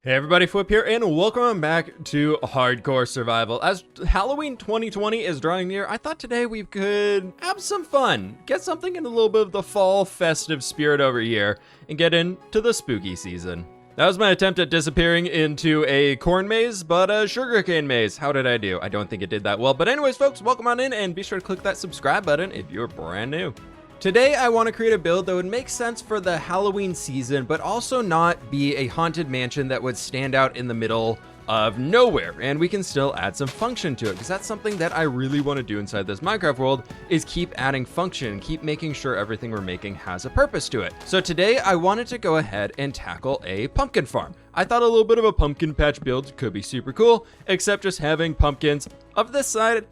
Hey everybody, fWhip here, and welcome back to Hardcore Survival. As Halloween 2020 is drawing near, I thought today we could have some fun, get something in a little bit of the fall festive spirit over here, and get into the spooky season. That was my attempt at disappearing into a corn maze, but a sugarcane maze. How did I do? I don't think it did that well. But anyways, folks, welcome on in, and be sure to click that subscribe button if you're brand new. Today, I want to create a build that would make sense for the Halloween season, but also not be a haunted mansion that would stand out in the middle of nowhere, and we can still add some function to it, because that's something that I really want to do inside this Minecraft world, is keep adding function, keep making sure everything we're making has a purpose to it. So today, I wanted to go ahead and tackle a pumpkin farm. I thought a little bit of a pumpkin patch build could be super cool, except just having pumpkins of this side,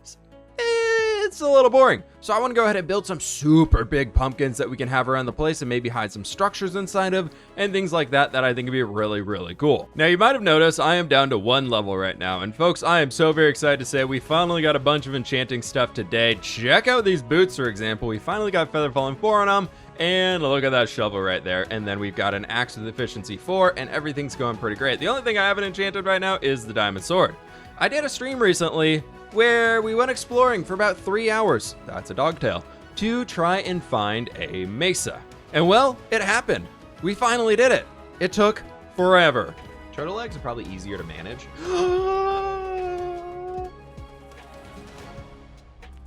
it's a little boring. So I want to go ahead and build some super big pumpkins that we can have around the place and maybe hide some structures inside of and things like that I think would be really, really cool. Now you might have noticed I am down to 1 level right now. And folks, I am so very excited to say we finally got a bunch of enchanting stuff today. Check out these boots, for example. We finally got Feather Falling 4 on them. And look at that shovel right there. And then we've got an axe with efficiency 4 and everything's going pretty great. The only thing I haven't enchanted right now is the diamond sword. I did a stream recently where we went exploring for about 3 hours, that's a dog tail, to try and find a mesa. And well, it happened. We finally did it. It took forever. Turtle eggs are probably easier to manage.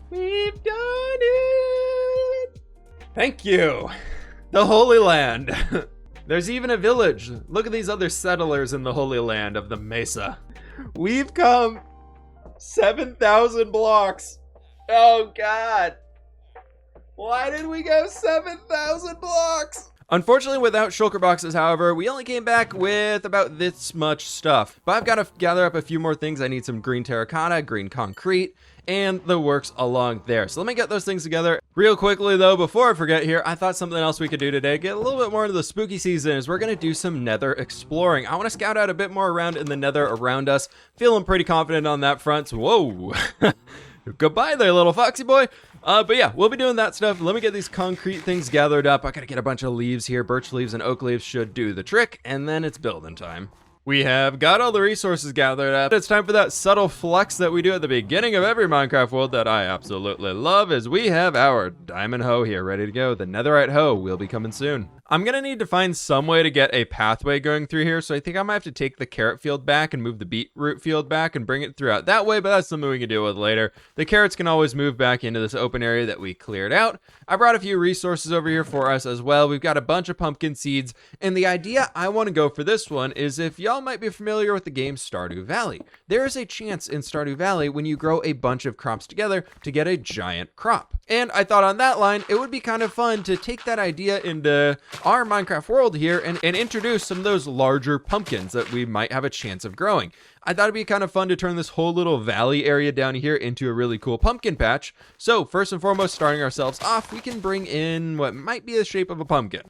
We've done it! Thank you. The Holy Land. There's even a village. Look at these other settlers in the Holy Land of the Mesa. We've come 7,000 blocks. Oh God. Why did we go 7,000 blocks? Unfortunately, without shulker boxes, however, we only came back with about this much stuff. But I've got to gather up a few more things. I need some green terracotta, green concrete, and the works along there. So let me get those things together. Real quickly though, before I forget here, I thought something else we could do today, get a little bit more into the spooky season, is we're gonna do some nether exploring. I wanna scout out a bit more around in the nether around us. Feeling pretty confident on that front. Whoa. Goodbye there, little foxy boy. But yeah, we'll be doing that stuff. Let me get these concrete things gathered up. I gotta get a bunch of leaves here. Birch leaves and oak leaves should do the trick, and then it's building time. We have got all the resources gathered up. It's time for that subtle flex that we do at the beginning of every Minecraft world that I absolutely love, is we have our diamond hoe here ready to go. The netherite hoe will be coming soon. I'm gonna need to find some way to get a pathway going through here, so I think I might have to take the carrot field back and move the beetroot field back and bring it throughout that way, but that's something we can deal with later. The carrots can always move back into this open area that we cleared out. I brought a few resources over here for us as well. We've got a bunch of pumpkin seeds, and the idea I want to go for this one is, if y'all might be familiar with the game Stardew Valley, there is a chance in Stardew Valley when you grow a bunch of crops together to get a giant crop. And I thought on that line, it would be kind of fun to take that idea into our Minecraft world here and introduce some of those larger pumpkins that we might have a chance of growing. I thought it'd be kind of fun to turn this whole little valley area down here into a really cool pumpkin patch. So first and foremost, starting ourselves off, we can bring in what might be the shape of a pumpkin.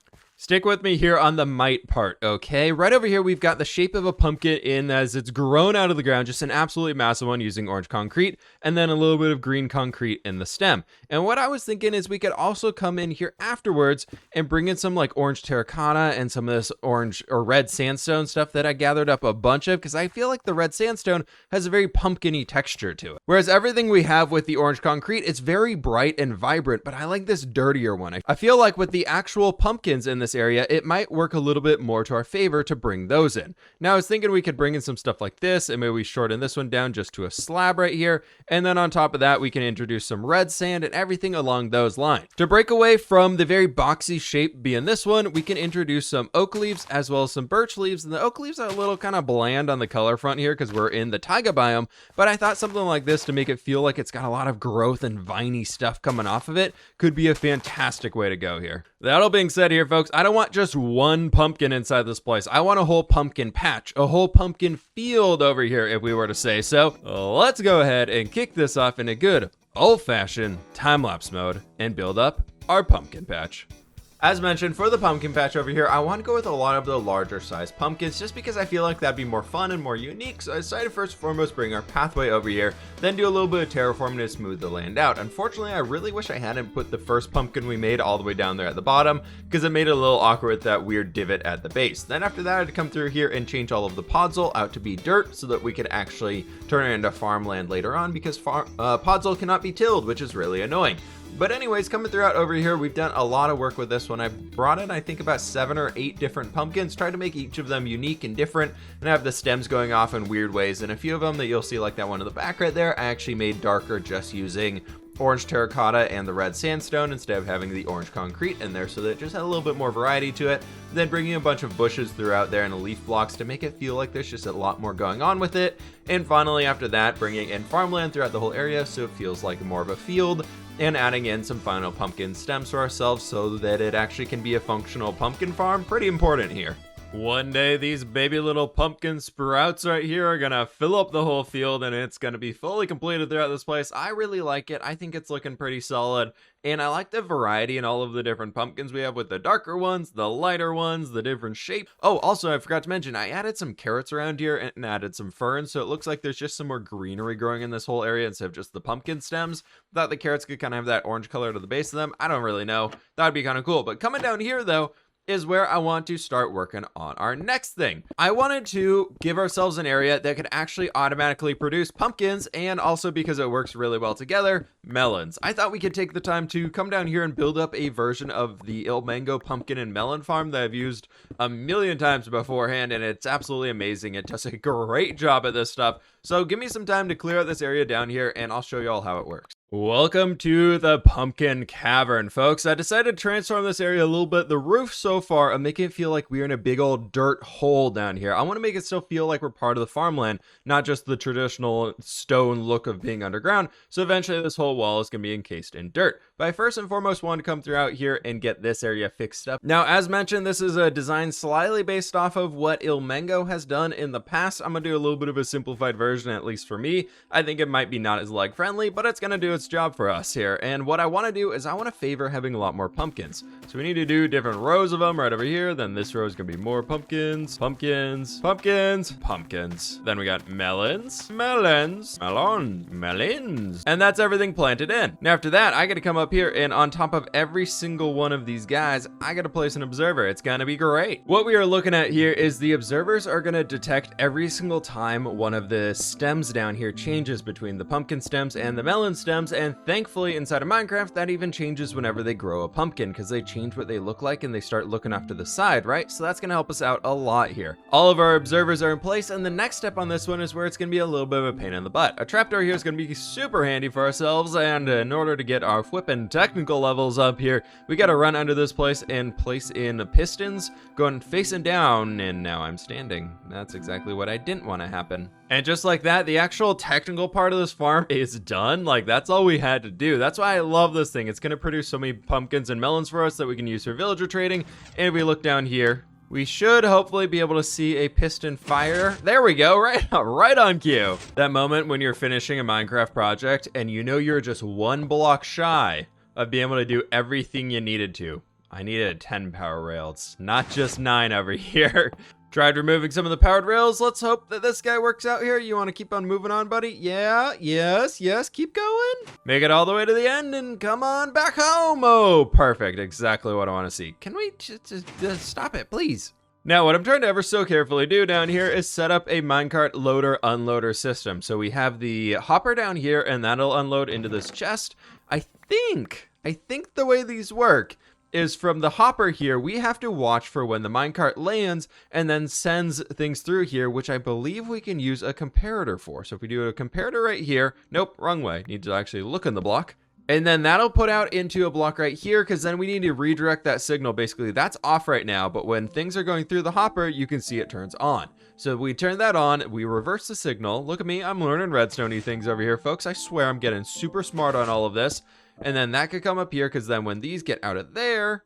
Stick with me here on the might part, okay? Right over here, we've got the shape of a pumpkin in as it's grown out of the ground, just an absolutely massive one using orange concrete, and then a little bit of green concrete in the stem. And what I was thinking is we could also come in here afterwards and bring in some like orange terracotta and some of this orange or red sandstone stuff that I gathered up a bunch of, because I feel like the red sandstone has a very pumpkin-y texture to it. Whereas everything we have with the orange concrete, it's very bright and vibrant, but I like this dirtier one. I feel like with the actual pumpkins in this area, it might work a little bit more to our favor to bring those in. Now I was thinking we could bring in some stuff like this, and maybe we shorten this one down just to a slab right here, and then on top of that we can introduce some red sand and everything along those lines. To break away from the very boxy shape being this one, we can introduce some oak leaves as well as some birch leaves, and the oak leaves are a little kind of bland on the color front here because we're in the taiga biome, but I thought something like this to make it feel like it's got a lot of growth and viney stuff coming off of it could be a fantastic way to go here. That all being said here, folks, I don't want just one pumpkin inside this place. I want a whole pumpkin patch, a whole pumpkin field over here, if we were to say so. Let's go ahead and kick this off in a good old-fashioned time-lapse mode and build up our pumpkin patch. As mentioned, for the pumpkin patch over here, I want to go with a lot of the larger size pumpkins just because I feel like that'd be more fun and more unique. So I decided first and foremost bring our pathway over here, then do a little bit of terraforming to smooth the land out. Unfortunately, I really wish I hadn't put the first pumpkin we made all the way down there at the bottom because it made it a little awkward with that weird divot at the base. Then after that, I had to come through here and change all of the podzol out to be dirt so that we could actually turn it into farmland later on because podzol cannot be tilled, which is really annoying. But anyways, coming throughout over here, we've done a lot of work with this one. I brought in, I think, about 7 or 8 different pumpkins, tried to make each of them unique and different, and have the stems going off in weird ways. And a few of them that you'll see, like that one in the back right there, I actually made darker just using orange terracotta and the red sandstone instead of having the orange concrete in there, so that it just had a little bit more variety to it. Then bringing a bunch of bushes throughout there and leaf blocks to make it feel like there's just a lot more going on with it. And finally, after that, bringing in farmland throughout the whole area so it feels like more of a field, and adding in some final pumpkin stems for ourselves so that it actually can be a functional pumpkin farm. Pretty important here. One day, these baby little pumpkin sprouts right here are gonna fill up the whole field and it's gonna be fully completed throughout this place. I really like it. I think it's looking pretty solid. And I like the variety in all of the different pumpkins we have with the darker ones, the lighter ones, the different shape. Oh, also, I forgot to mention, I added some carrots around here and added some ferns. So it looks like there's just some more greenery growing in this whole area instead of just the pumpkin stems. Thought the carrots could kind of have that orange color to the base of them. I don't really know. That'd be kind of cool. But coming down here, though, is where I want to start working on our next thing. I wanted to give ourselves an area that could actually automatically produce pumpkins, and also because it works really well together, melons. I thought we could take the time to come down here and build up a version of the Ilmango pumpkin and melon farm that I've used a million times beforehand, and it's absolutely amazing. It does a great job at this stuff. So give me some time to clear out this area down here and I'll show you all how it works. Welcome to the pumpkin cavern, folks. I decided to transform this area a little bit. The roof so far, I'm making it feel like we're in a big old dirt hole down here. I want to make it still feel like we're part of the farmland, not just the traditional stone look of being underground. So eventually this whole wall is going to be encased in dirt. But I first and foremost want to come throughout here and get this area fixed up. Now, as mentioned, this is a design slightly based off of what Ilmango has done in the past. I'm going to do a little bit of a simplified version, at least for me. I think it might be not as leg friendly, but it's going to do its job for us here. And what I want to do is I want to favor having a lot more pumpkins. So we need to do different rows of them right over here. Then this row is going to be more pumpkins, pumpkins, pumpkins, pumpkins. Then we got melons, melons, melon, melons. And that's everything planted in. Now after that, I got to come up here and on top of every single one of these guys, I got to place an observer. It's going to be great. What we are looking at here is the observers are going to detect every single time one of the stems down here changes between the pumpkin stems and the melon stems, and thankfully inside of Minecraft that even changes whenever they grow a pumpkin because they change what they look like and they start looking off to the side, right? So that's going to help us out a lot here. All of our observers are in place, and the next step on this one is where it's going to be a little bit of a pain in the butt. A trapdoor here is going to be super handy for ourselves, and in order to get our fWhip and technical levels up here, we got to run under this place and place in pistons going facing down, and now I'm standing. That's exactly what I didn't want to happen. And just like that, the actual technical part of this farm is done. Like, that's all we had to do. That's why I love this thing. It's going to produce so many pumpkins and melons for us that we can use for villager trading. And if we look down here, we should hopefully be able to see a piston fire. There we go, right on cue. That moment when you're finishing a Minecraft project and you know you're just one block shy of being able to do everything you needed to. I needed 10 power rails, not just 9 over here. Tried removing some of the powered rails. Let's hope that this guy works out here. You want to keep on moving on, buddy? Yeah, yes, keep going. Make it all the way to the end and come on back home. Oh, perfect. Exactly what I want to see. Can we just stop it, please? Now, what I'm trying to ever so carefully do down here is set up a minecart loader-unloader system. So we have the hopper down here, and that'll unload into this chest. I think the way these work is from the hopper here, we have to watch for when the minecart lands and then sends things through here, which I believe we can use a comparator for. So if we do a comparator right here, nope, wrong way. Need to actually look in the block. And then that'll put out into a block right here, because then we need to redirect that signal. Basically, that's off right now, but when things are going through the hopper, you can see it turns on. So we turn that on, we reverse the signal. Look at me, I'm learning redstone-y things over here, folks. I swear I'm getting super smart on all of this. And then that could come up here, because then when these get out of there,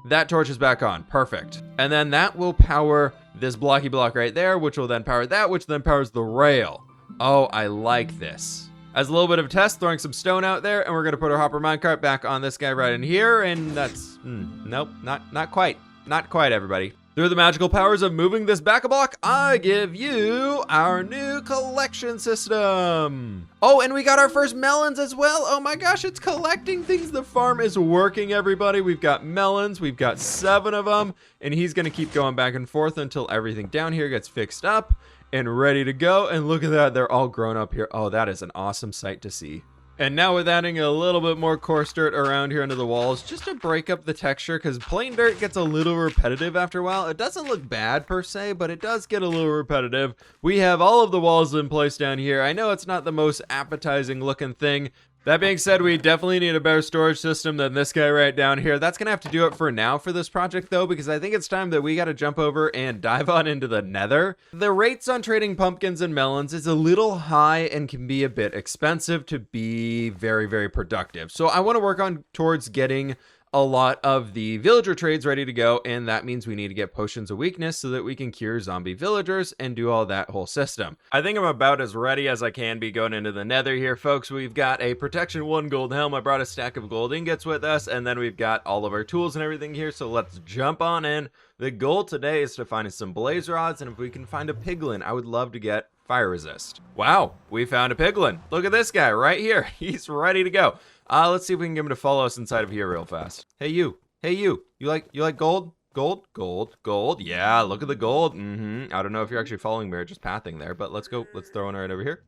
that torch is back on. Perfect. And then that will power this blocky block right there, which will then power that, which then powers the rail. Oh, I like this. As a little bit of a test, throwing some stone out there, and we're gonna put our hopper minecart back on this guy right in here, and that's, nope, not quite. Not quite, everybody. Through the magical powers of moving this back a block, I give you our new collection system. Oh, and we got our first melons as well. Oh my gosh, it's collecting things. The farm is working, everybody. We've got melons, we've got 7 of them, and he's gonna keep going back and forth until everything down here gets fixed up and ready to go. And look at that, they're all grown up here. Oh, that is an awesome sight to see. And now with adding a little bit more coarse dirt around here under the walls, just to break up the texture, because plain dirt gets a little repetitive after a while. It doesn't look bad per se, but it does get a little repetitive. We have all of the walls in place down here. I know it's not the most appetizing looking thing. That being said, we definitely need a better storage system than this guy right down here. That's gonna have to do it for now for this project though, because I think it's time that we gotta jump over and dive on into the Nether. The rates on trading pumpkins and melons is a little high and can be a bit expensive to be very, very productive. So I wanna work on towards getting a lot of the villager trades ready to go, and that means we need to get potions of weakness so that we can cure zombie villagers and do all that whole system. I think I'm about as ready as I can be going into the Nether here, folks. We've got a protection 1 gold helm. I brought a stack of gold ingots with us, and then we've got all of our tools and everything here, so let's jump on in. The goal today is to find some blaze rods, and if we can find a piglin, I would love to get fire resist. Wow, we found a piglin. Look at this guy right here. He's ready to go. Let's see if we can get him to follow us inside of here real fast. Hey you. Hey you. You like gold? Gold? Gold? Gold? Yeah, look at the gold. I don't know if you're actually following me or just pathing there, but let's go. Let's throw one right over here.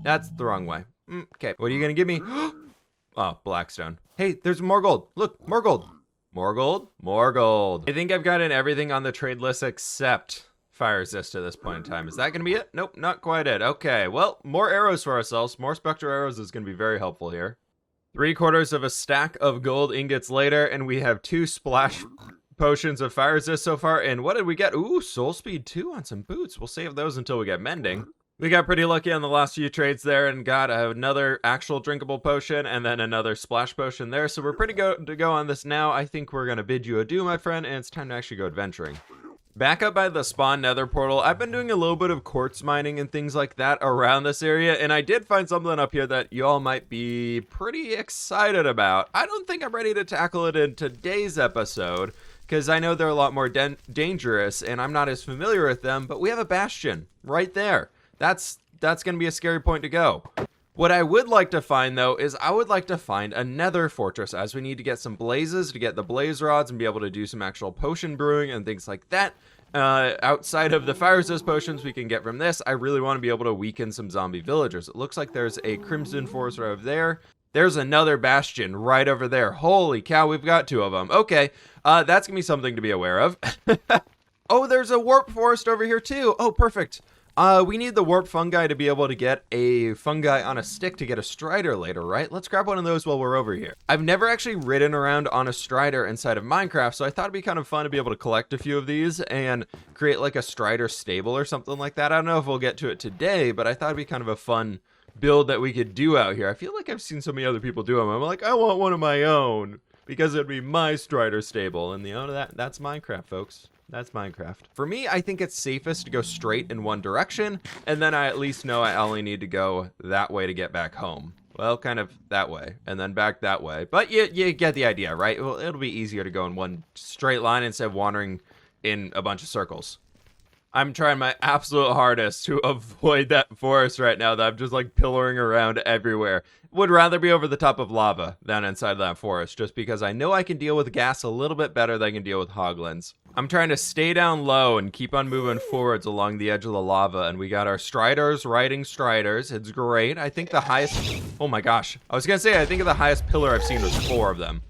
That's the wrong way. Okay, what are you gonna give me? Oh, blackstone. Hey, there's more gold. Look, more gold. More gold? More gold. I think I've gotten everything on the trade list except fire resist at this point in time. Is that gonna be it? Nope, not quite it. Okay, well, more arrows for ourselves. More spectral arrows is gonna be very helpful here. 3/4 of a stack of gold ingots later, and we have 2 splash potions of fire resist so far. And what did we get? Ooh, soul speed 2 on some boots. We'll save those until we get mending. We got pretty lucky on the last few trades there and got another actual drinkable potion and then another splash potion there. So we're pretty good to go on this now. I think we're gonna bid you adieu, my friend, and it's time to actually go adventuring. Back up by the spawn nether portal, I've been doing a little bit of quartz mining and things like that around this area, and I did find something up here that y'all might be pretty excited about. I don't think I'm ready to tackle it in today's episode, because I know they're a lot more dangerous, and I'm not as familiar with them, but we have a bastion right there. That's going to be a scary point to go. What I would like to find, though, is I would like to find a nether fortress, as we need to get some blazes to get the blaze rods and be able to do some actual potion brewing and things like that. Outside of the fire resist potions we can get from this, I really want to be able to weaken some zombie villagers. It looks like there's a crimson forest right over there. There's another bastion right over there. Holy cow, we've got 2 of them. Okay, that's going to be something to be aware of. Oh, there's a warp forest over here, too. Oh, perfect. We need the warp fungi to be able to get a fungi on a stick to get a strider later, right? Let's grab one of those while we're over here. I've never actually ridden around on a strider inside of Minecraft, so I thought it'd be kind of fun to be able to collect a few of these and create like a strider stable or something like that. I don't know if we'll get to it today, but I thought it'd be kind of a fun build that we could do out here. I feel like I've seen so many other people do them. I'm like, I want one of my own because it'd be my strider stable. And that's Minecraft, folks. That's Minecraft. For me, I think it's safest to go straight in one direction, and then I at least know I only need to go that way to get back home. Well, kind of that way, and then back that way. But you get the idea, right? Well, it'll be easier to go in one straight line instead of wandering in a bunch of circles. I'm trying my absolute hardest to avoid that forest right now that I'm just like pillaring around everywhere. Would rather be over the top of lava than inside of that forest, just because I know I can deal with gas a little bit better than I can deal with hoglins. I'm trying to stay down low and keep on moving forwards along the edge of the lava, and we got our striders riding striders. It's great. I think the highest... Oh my gosh. I was gonna say, I think the highest pillar I've seen was 4 of them.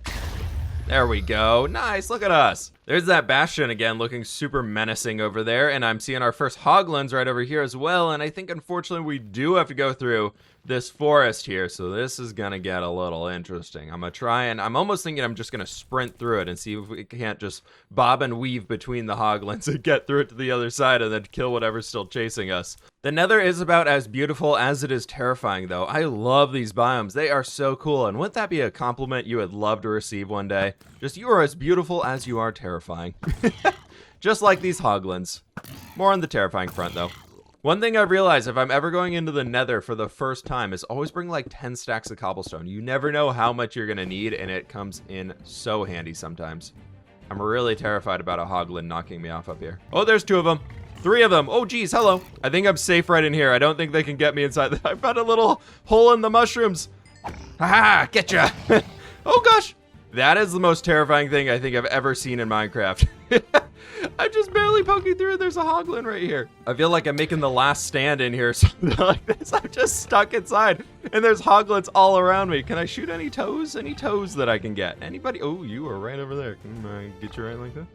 There we go. Nice, look at us. There's that bastion again, looking super menacing over there, and I'm seeing our first hoglins right over here as well, and I think unfortunately we do have to go through this forest here, so this is gonna get a little interesting. I'm gonna try, and I'm almost thinking I'm just gonna sprint through it and see if we can't just bob and weave between the hoglins and get through it to the other side and then kill whatever's still chasing us. The Nether is about as beautiful as it is terrifying, though. I love these biomes. They are so cool, and wouldn't that be a compliment you would love to receive one day? Just, you are as beautiful as you are terrifying. Just like these hoglins. More on the terrifying front, though. One thing I've realized, if I'm ever going into the Nether for the first time, is always bring like 10 stacks of cobblestone. You never know how much you're gonna need, and it comes in so handy sometimes. I'm really terrified about a hoglin knocking me off up here. Oh, there's 2 of them. 3 of them. Oh, geez, hello. I think I'm safe right in here. I don't think they can get me inside. I found a little hole in the mushrooms. Ha! Getcha! Oh, gosh. That is the most terrifying thing I think I've ever seen in Minecraft. I'm just barely poking through. There's a hoglin right here. I feel like I'm making the last stand in here, something like this. I'm just stuck inside, and there's hoglins all around me. Can I shoot any toes? Any toes that I can get? Anybody? Oh, you are right over there. Can I get you right like that?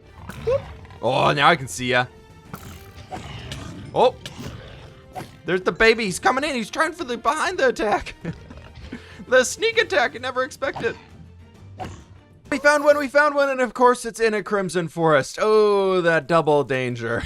Whoop. Oh, now I can see ya. Oh, there's the baby. He's coming in. He's trying for the behind the attack. The sneak attack. I never expected. We found one, and of course it's in a crimson forest. Oh, that double danger.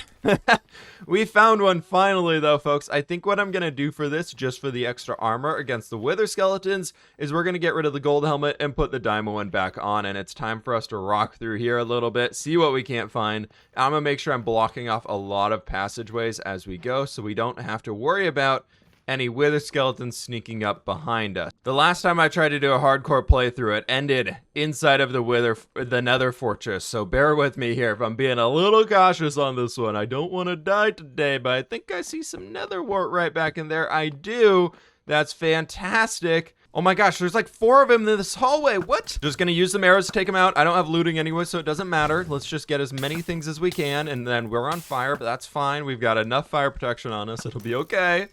We found one finally, though, folks. I think what I'm gonna do for this, just for the extra armor against the wither skeletons, is we're gonna get rid of the gold helmet and put the diamond one back on, and it's time for us to rock through here a little bit, see what we can't find. I'm gonna make sure I'm blocking off a lot of passageways as we go, so we don't have to worry about any wither skeletons sneaking up behind us. The last time I tried to do a hardcore playthrough, it ended inside of the Nether fortress, so bear with me here if I'm being a little cautious on this one. I don't want to die today, but I think I see some nether wart right back in there. I do. That's fantastic. Oh my gosh, there's like 4 of them in this hallway. What? Just gonna use some arrows to take them out. I don't have looting anyway, so it doesn't matter. Let's just get as many things as we can, and then we're on fire, but that's fine. We've got enough fire protection on us. It'll be okay.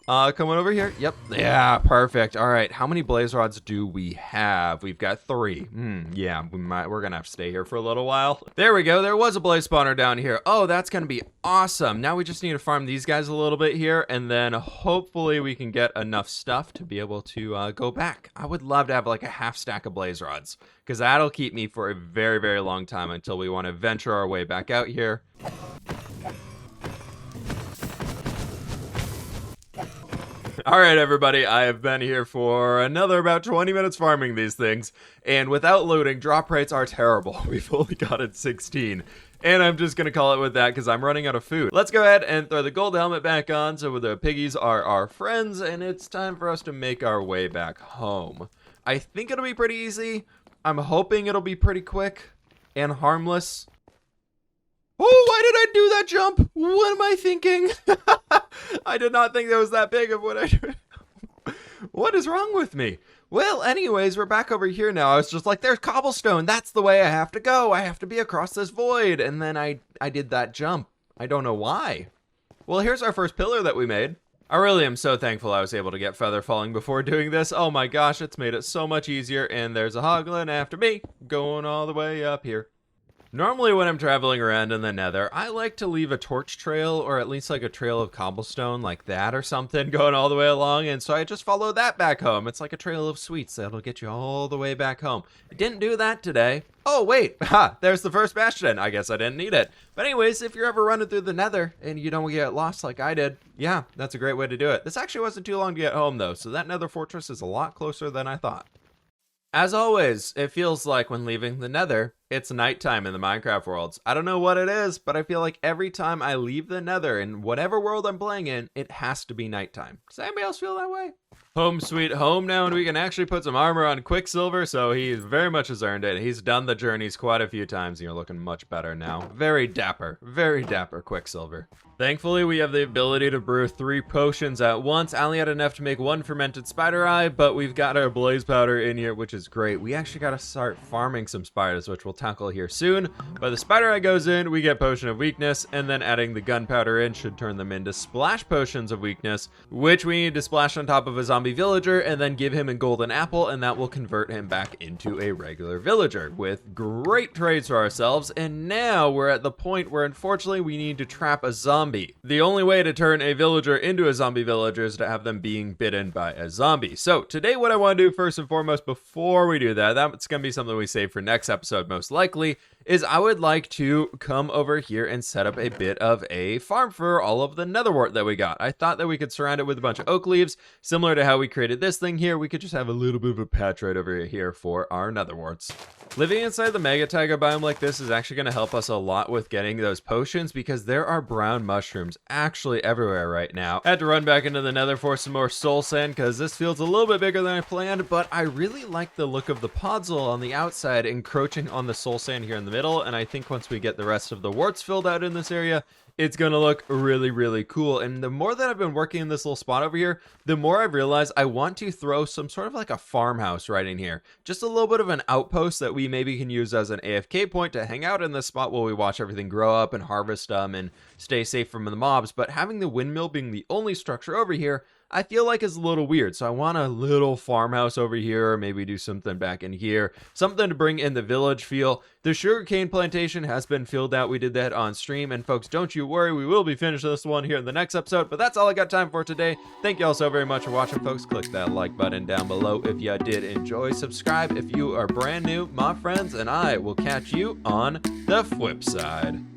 Coming over here. Yep. Yeah, perfect. All right. How many blaze rods do we have? We've got 3. Yeah, we're gonna have to stay here for a little while. There we go. There was a blaze spawner down here. Oh, that's gonna be awesome. Now we just need to farm these guys a little bit here, and then hopefully we can get enough stuff to be able to go back. I would love to have like a half stack of blaze rods, because that'll keep me for a very, very long time until we want to venture our way back out here. All right, everybody, I have been here for another about 20 minutes farming these things, and without looting, drop rates are terrible. We've only got it 16, and I'm just going to call it with that because I'm running out of food. Let's go ahead and throw the gold helmet back on so the piggies are our friends, and it's time for us to make our way back home. I think it'll be pretty easy. I'm hoping it'll be pretty quick and harmless. Oh, why did I do that jump? What am I thinking? I did not think that was that big of what I did. What is wrong with me? Well, anyways, we're back over here now. I was just like, there's cobblestone. That's the way I have to go. I have to be across this void. And then I did that jump. I don't know why. Well, here's our first pillar that we made. I really am so thankful I was able to get feather falling before doing this. Oh my gosh, it's made it so much easier. And there's a hoglin after me going all the way up here. Normally when I'm traveling around in the Nether, I like to leave a torch trail, or at least like a trail of cobblestone like that or something going all the way along, and so I just follow that back home. It's like a trail of sweets that'll get you all the way back home. I didn't do that today. Oh wait, there's the first bastion. I guess I didn't need it. But anyways, if you're ever running through the Nether and you don't get lost like I did, yeah, that's a great way to do it. This actually wasn't too long to get home though, so that Nether fortress is a lot closer than I thought. As always, it feels like when leaving the Nether, it's nighttime in the Minecraft worlds. I don't know what it is, but I feel like every time I leave the Nether in whatever world I'm playing in, it has to be nighttime. Does anybody else feel that way? Home sweet home now, and we can actually put some armor on Quicksilver, so he very much has earned it. He's done the journeys quite a few times, and you're looking much better now. Very dapper Quicksilver. Thankfully, we have the ability to brew 3 potions at once. I only had enough to make 1 fermented spider eye, but we've got our blaze powder in here, which is great. We actually got to start farming some spiders, which we'll tackle here soon. But the spider eye goes in, we get potion of weakness, and then adding the gunpowder in should turn them into splash potions of weakness, which we need to splash on top of a zombie villager and then give him a golden apple, and that will convert him back into a regular villager with great trades for ourselves. And now we're at the point where unfortunately we need to trap a zombie. The only way to turn a villager into a zombie villager is to have them being bitten by a zombie. So today what I want to do first and foremost before we do that's going to be something we save for next episode most likely, is I would like to come over here and set up a bit of a farm for all of the netherwort that we got. I thought that we could surround it with a bunch of oak leaves, similar to how we created this thing here. We could just have a little bit of a patch right over here for our netherworts. Living inside the Mega Taiga biome like this is actually going to help us a lot with getting those potions because there are brown mushrooms actually everywhere right now. I had to run back into the Nether for some more soul sand because this feels a little bit bigger than I planned, but I really like the look of the podzol on the outside encroaching on the soul sand here in the middle, and I think once we get the rest of the warts filled out in this area, it's gonna look really, really cool. And the more that I've been working in this little spot over here, the more I've realized I want to throw some sort of like a farmhouse right in here. Just a little bit of an outpost that we maybe can use as an AFK point to hang out in this spot while we watch everything grow up and harvest them and stay safe from the mobs. But having the windmill being the only structure over here, I feel like is a little weird. So I want a little farmhouse over here, or maybe do something back in here, something to bring in the village feel. The sugarcane plantation has been filled out. We did that on stream, and folks, don't you worry, we will be finishing this one here in the next episode. But that's all I got time for today. Thank you all so very much for watching, folks. Click that like button down below if you did enjoy. Subscribe if you are brand new, my friends, and I will catch you on the fWhip side.